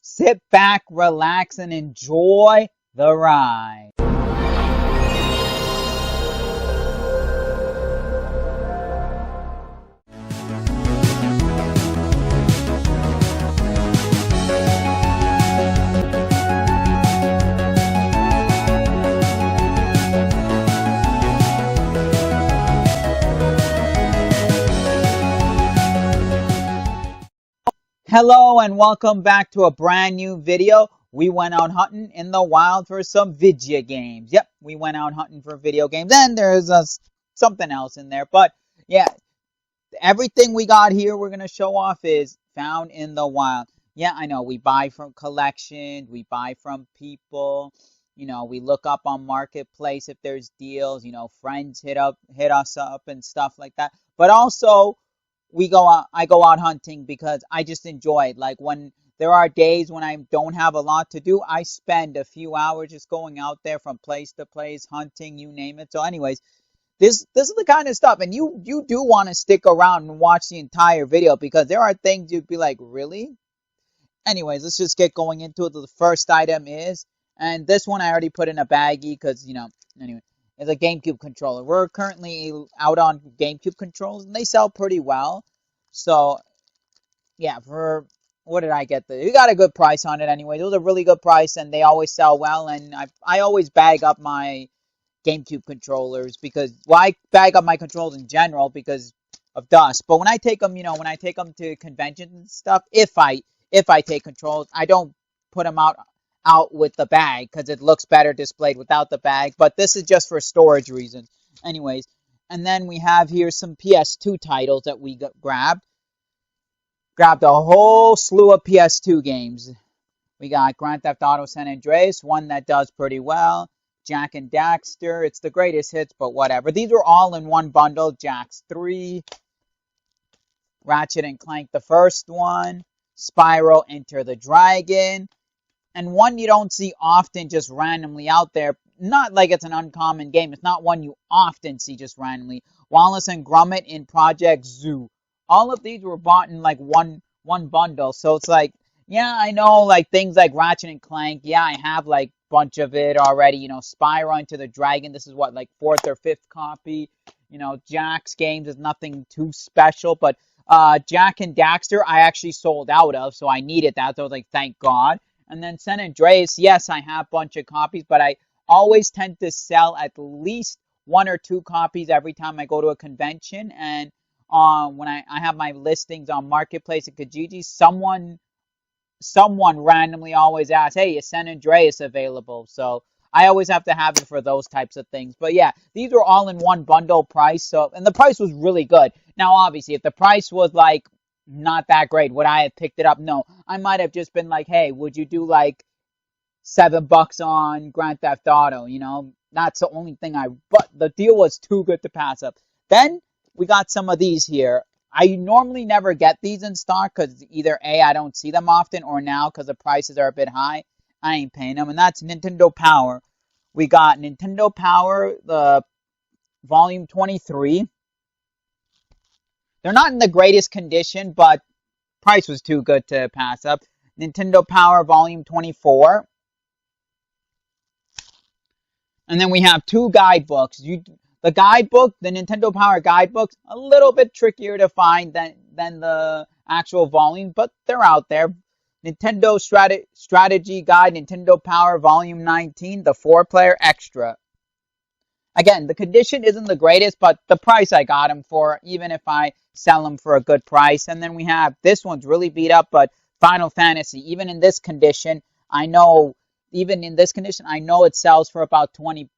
Sit back, relax, and enjoy the ride. Hello and welcome back to a brand new video. We went out hunting in the wild for some video games. Yep, we went out hunting for video games. And there's something else in there. But yeah, everything we got here we're going to show off is found in the wild. Yeah, I know, we buy from collections, we buy from people. We look up on Marketplace if there's deals. Friends hit us up and stuff like that. But also, I go out hunting because I just enjoy it. Like when there are days when I don't have a lot to do, I spend a few hours just going out there from place to place, hunting, you name it. So anyways, this is the kind of stuff, and you do want to stick around and watch the entire video because there are things you'd be like, really? Anyways, let's just get going into it. The first item is, and this one I already put in a baggie because, anyway, it's a GameCube controller. We're currently out on GameCube controllers, and they sell pretty well. So, yeah, for, what did I get? We got a good price on it anyway. It was a really good price, and they always sell well, and I always bag up my GameCube controllers because, well, I bag up my controllers in general because of dust. But when I take them, when I take them to conventions and stuff, if I take controls, I don't put them out with the bag because it looks better displayed without the bag. But this is just for storage reasons. Anyways, and then we have here some PS2 titles that we grabbed. Grabbed a whole slew of PS2 games. We got Grand Theft Auto San Andreas, one that does pretty well. Jak and Daxter, it's the greatest hits, but whatever. These were all in one bundle. Jax 3, Ratchet and Clank, the first one, Spyro, Enter the Dragon, and one you don't see often just randomly out there. Not like it's an uncommon game. It's not one you often see just randomly. Wallace and Gromit in Project Zoo. All of these were bought in like one bundle, so it's like, yeah, I know, like things like Ratchet and Clank. Yeah, I have like bunch of it already. Spyro Into the Dragon. This is what, like fourth or fifth copy. Jak's games is nothing too special, but Jak and Daxter I actually sold out of, so I needed that. So I was like, thank God. And then San Andreas, yes, I have a bunch of copies, but I always tend to sell at least one or two copies every time I go to a convention. And when I have my listings on Marketplace and Kijiji, someone randomly always asks, hey, is San Andreas available? So I always have to have it for those types of things. But yeah, these were all in one bundle price. And the price was really good. Now, obviously, if the price was like not that great, would I have picked it up? No, I might have just been like, hey, would you do like $7 on Grand Theft Auto? That's the only thing but the deal was too good to pass up. Then we got some of these here. I normally never get these in stock because either A, I don't see them often, or now because the prices are a bit high, I ain't paying them. And that's Nintendo Power. We got Nintendo Power, the Volume 23. They're not in the greatest condition, but price was too good to pass up. Nintendo Power Volume 24. And then we have two guidebooks. The guidebook, the Nintendo Power guidebooks, a little bit trickier to find than the actual volume, but they're out there. Nintendo Strategy Guide, Nintendo Power Volume 19, the 4-player extra. Again, the condition isn't the greatest, but the price I got them for, even if I sell them for a good price. And then we have, this one's really beat up, but Final Fantasy, even in this condition, I know it sells for about 20,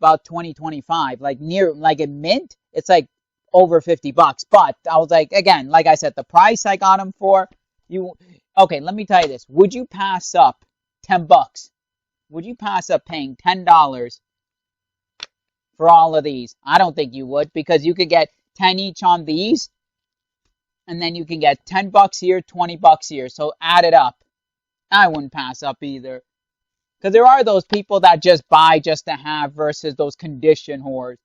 25, like in mint, it's like over $50. But I was like, again, like I said, the price I got them for, okay, let me tell you this. Would you pass up $10? Would you pass up paying $10 for all of these? I don't think you would, because you could get 10 each on these, and then you can get $10 here, $20 here. So add it up. I wouldn't pass up either. Because there are those people that just buy just to have versus those condition whores.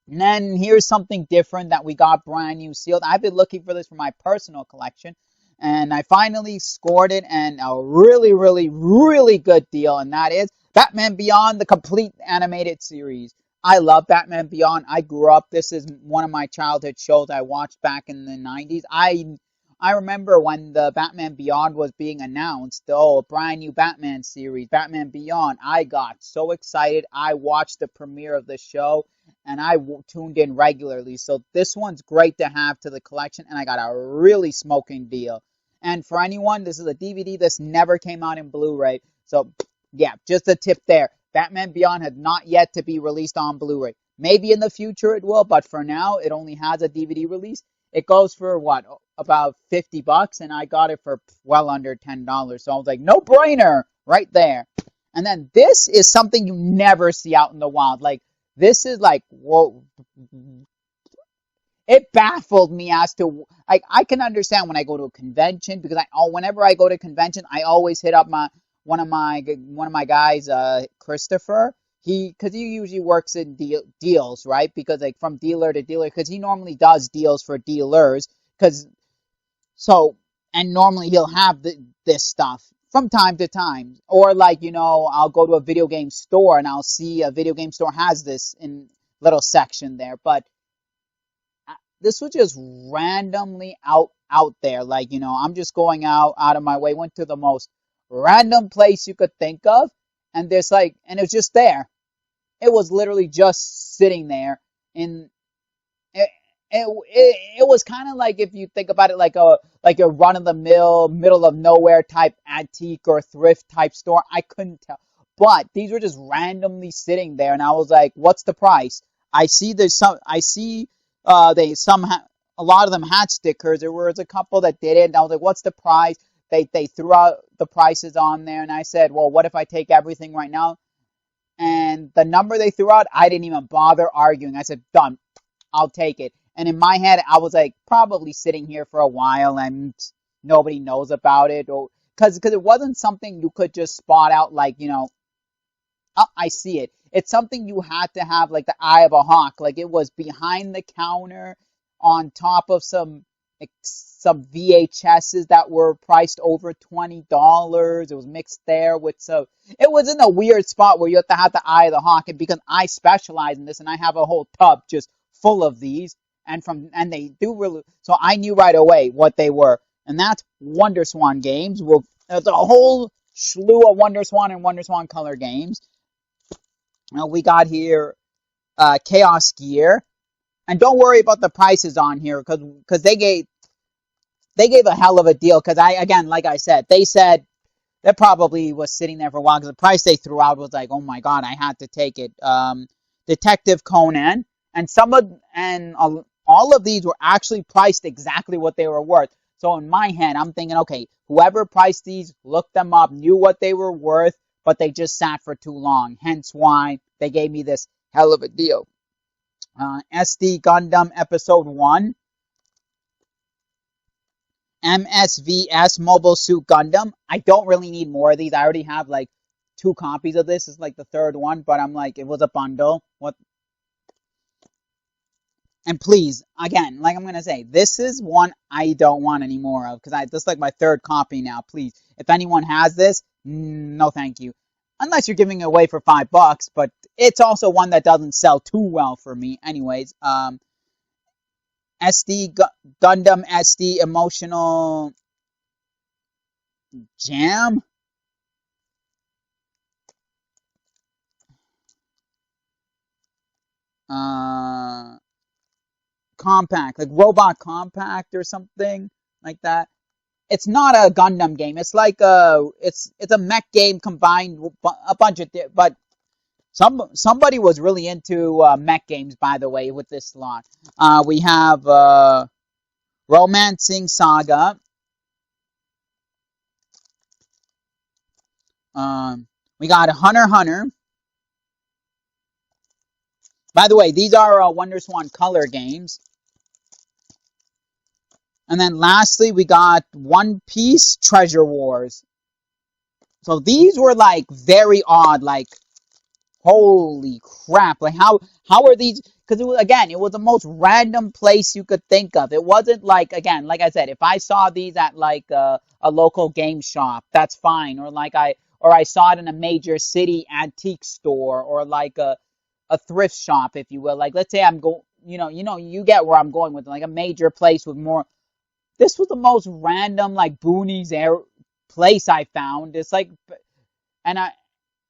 And then here's something different that we got brand new sealed. I've been looking for this for my personal collection. and I finally scored it, and a really, really, really good deal, and that is Batman Beyond, the complete animated series. I love Batman Beyond. I grew up. This is one of my childhood shows I watched back in the 90s. I remember when the Batman Beyond was being announced, a brand new Batman series, Batman Beyond. I got so excited. I watched the premiere of the show and I tuned in regularly. So this one's great to have to the collection, and I got a really smoking deal. And for anyone, this is a DVD. This never came out in Blu-ray. So yeah, just a tip there. Batman Beyond had not yet to be released on Blu-ray. Maybe in the future it will, but for now it only has a DVD release. It goes for what, about $50, and I got it for well under $10. So I was like, no brainer right there. And then this is something you never see out in the wild. Like, this is like, whoa, it baffled me as to, like, I can understand when I go to a convention, because whenever I go to convention, I always hit up one of my guys, Christopher. Because he usually works in deals, right? Because like from dealer to dealer, because he normally does deals for dealers. And normally he'll have this stuff from time to time, or like, I'll go to a video game store and I'll see a video game store has this in little section there, but this was just randomly out there. Like, I'm just going out of my way, went to the most random place you could think of, and and it was just there. It was literally just sitting there. In it was kind of like, if you think about it, like a run of the middle of nowhere type antique or thrift type store. I couldn't tell, but these were just randomly sitting there, and I was like, "What's the price?" A lot of them had stickers. There was a couple that didn't. And I was like, "What's the price?" They threw out the prices on there, and I said, "Well, what if I take everything right now?" And the number they threw out, I didn't even bother arguing. I said, "Done. I'll take it." And in my head, I was like, probably sitting here for a while and nobody knows about it, or because it wasn't something you could just spot out, like, oh, I see it. It's something you had to have like the eye of a hawk. Like, it was behind the counter on top of some VHSs that were priced over $20. It was mixed there with it was in a weird spot where you have to have the eye of the hawk. And because I specialize in this and I have a whole tub just full of these, and they do really, so I knew right away what they were. And that's Wonder Swan games. There's a whole slew of Wonder Swan and Wonder Swan color games. We got here Chaos Gear. And don't worry about the prices on here, because they gave a hell of a deal. Because like I said, they said that probably was sitting there for a while, because the price they threw out was like, oh my god, I had to take it. Detective Conan, and all of these were actually priced exactly what they were worth. So in my head, I'm thinking, okay, whoever priced these looked them up, knew what they were worth, but they just sat for too long. Hence why they gave me this hell of a deal. SD Gundam Episode 1, MSVS Mobile Suit Gundam. I don't really need more of these. I already have like 2 copies of this. It's like the 3rd one, but I'm like, it was a bundle. What? And please, again, like I'm going to say, this is one I don't want any more of, because this is like my 3rd copy now. Please, if anyone has this, no thank you. Unless you're giving it away for $5, but it's also one that doesn't sell too well for me. Anyways, Gundam SD Emotional Jam. Compact, like Robot Compact or something like that. It's not a Gundam game. It's like it's a mech game combined with a bunch of, but somebody was really into mech games, by the way, with this lot. We have Romancing Saga. We got Hunter x Hunter. By the way, these are Wonder Swan color games. And then lastly, we got One Piece Treasure Wars. So these were like very odd, like, holy crap, like how are these, because it was the most random place you could think of. It wasn't like, again, like I said, if I saw these at like a local game shop, that's fine, or I saw it in a major city antique store, or like a thrift shop, if you will. Like, let's say I'm going, you get where I'm going with it, like a major place with more. This was the most random, like, boonies air place I found. It's like, and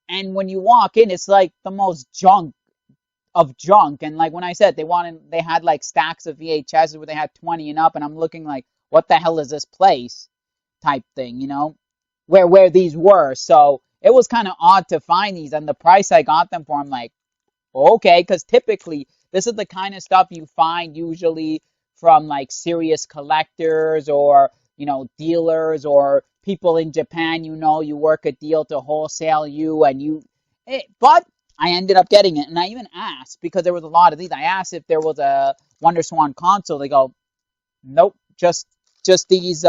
and when you walk in, it's like the most junk of junk. And like when I said they had like stacks of VHSs where they had 20 and up, and I'm looking like, what the hell is this place? Type thing, where these were. So it was kind of odd to find these, and the price I got them for, I'm like, okay, because typically this is the kind of stuff you find usually from like serious collectors, or dealers, or people in Japan. You work a deal to wholesale you, and but I ended up getting it, and I even asked, because there was a lot of these. I asked if there was a WonderSwan console. They go, nope, just these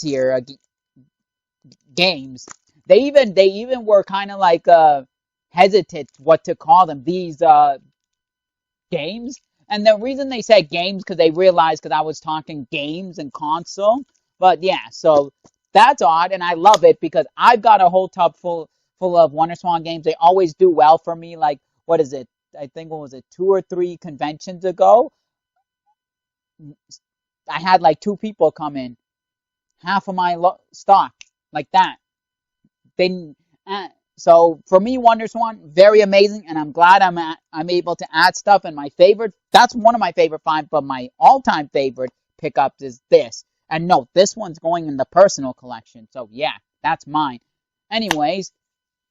here games. They even were kind of like hesitant what to call them, these games. And the reason they said games, because they realized, because I was talking games and console. But yeah, so that's odd, and I love it, because I've got a whole tub full of WonderSwan games. They always do well for me. Like, what is it? I think, what was it, 2 or 3 conventions ago? I had like 2 people come in, half of my stock, like that. They So for me, WonderSwan, very amazing, and I'm glad I'm able to add stuff. And my favorite, that's one of my favorite finds, but my all-time favorite pickups is this. And no, this one's going in the personal collection. So yeah, that's mine. Anyways,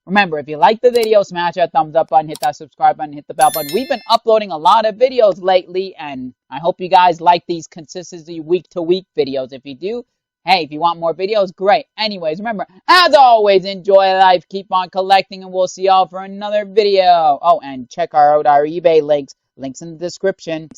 remember, if you like the video, smash that thumbs up button, hit that subscribe button, hit the bell button. We've been uploading a lot of videos lately, and I hope you guys like these consistency week-to-week videos. If you do, hey, if you want more videos, great. Anyways, remember, as always, enjoy life, keep on collecting, and we'll see y'all for another video. Oh, and check out our eBay links in the description.